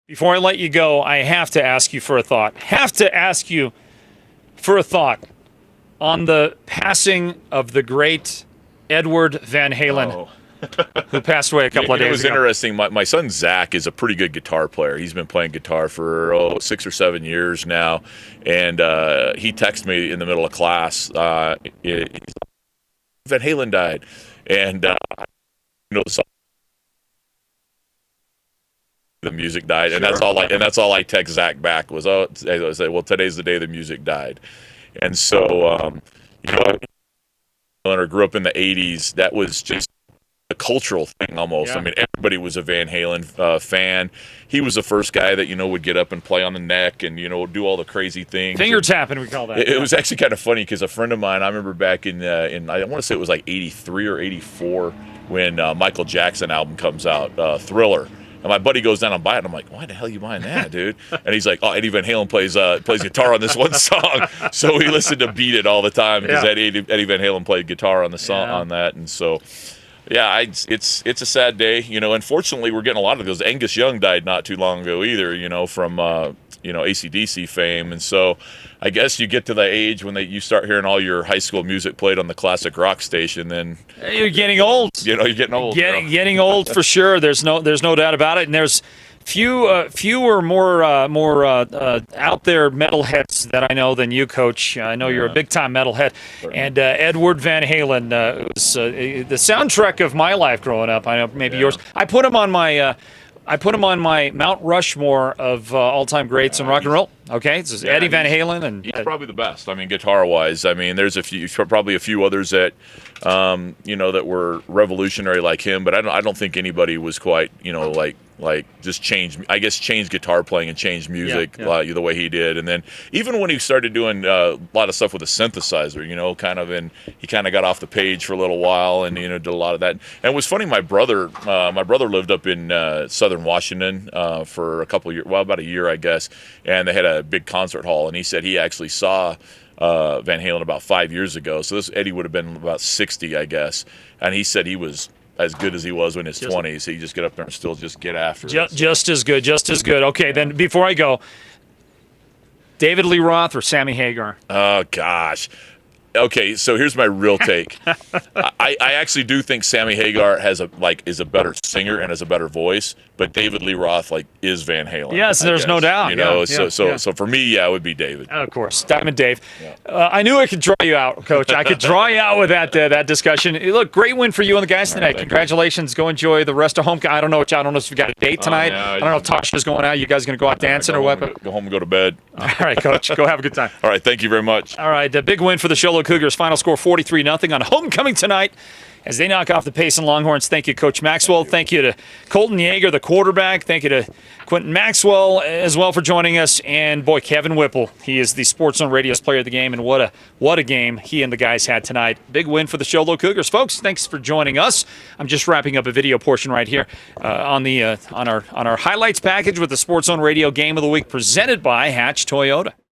Before I let you go, I have to ask you for a thought. On the passing of the great Edward Van Halen, who passed away a couple of days ago. It was interesting. My son Zach is a pretty good guitar player. He's been playing guitar for 6 or 7 years now, and he texted me in the middle of class. Van Halen died, and the music died, and that's all I text Zach back was, I say, well, today's the day the music died. And so, or grew up in the 80s, that was just a cultural thing almost. Yeah. I mean, everybody was a Van Halen fan. He was the first guy that, would get up and play on the neck and, do all the crazy things. Finger tapping, we call that. It was actually kind of funny because a friend of mine, I remember back in I want to say it was like 83 or 84 when Michael Jackson album comes out, Thriller. And my buddy goes down and buy it. And I'm like, why the hell are you buying that, dude? And he's like, oh, Eddie Van Halen plays guitar on this one song. So we listened to Beat It all the time because Eddie Van Halen played guitar on the song on that. And so, yeah, it's a sad day. Unfortunately, we're getting a lot of those. Angus Young died not too long ago either, from AC/DC fame. And so I guess you get to the age when you start hearing all your high school music played on the classic rock station, then you're getting old. You're getting old. Getting old for sure. There's no doubt about it. And there's fewer more out there metalheads that I know than you, Coach. I know you're a big time metalhead. And Edward Van Halen was the soundtrack of my life growing up. I know maybe yours. I put him on my Mount Rushmore of all-time greats in rock and roll. Okay, it's Eddie Van Halen, and he's probably the best. I mean, guitar-wise. I mean, there's probably a few others that, that were revolutionary like him. But I don't think anybody was quite, just change guitar playing and change music the way he did. And then even when he started doing a lot of stuff with a synthesizer, he kind of got off the page for a little while and did a lot of that. And it was funny. My brother lived up in southern Washington for about a year, I guess, and they had a big concert hall, and he said he actually saw Van Halen about 5 years ago. So this Eddie would have been about 60, I guess, and he said he was as good as he was in his 20s. He just get up there and still just get after it. Just as good. Okay, then before I go, David Lee Roth or Sammy Hagar? Oh, gosh. Okay, so here's my real take. I actually do think Sammy Hagar is a better singer and has a better voice, but David Lee Roth is Van Halen. Yes, there's no doubt. So for me, it would be David. Of course, Diamond Dave. Yeah. I knew I could draw you out, Coach. I could draw you out with that discussion. Look, great win for you and the guys tonight. Congratulations. Go enjoy the rest of home. I don't know if you got a date tonight. I don't know if Tasha's going out. You guys going to go out dancing or what? Go home and go to bed. All right, Coach. Go have a good time. All right, thank you very much. All right, the big win for the Show Cougars. Final score 43-0 on homecoming tonight as they knock off the Payson Longhorns. Thank you, Coach Maxwell. Thank you to Colton Yeager, the quarterback. Thank you to Quentin Maxwell as well for joining us. And, boy, Kevin Whipple. He is the Sports Zone Radio's player of the game, and what a game he and the guys had tonight. Big win for the Show Cougars. Folks, thanks for joining us. I'm just wrapping up a video portion right here on our highlights package with the Sports Zone Radio Game of the Week presented by Hatch Toyota.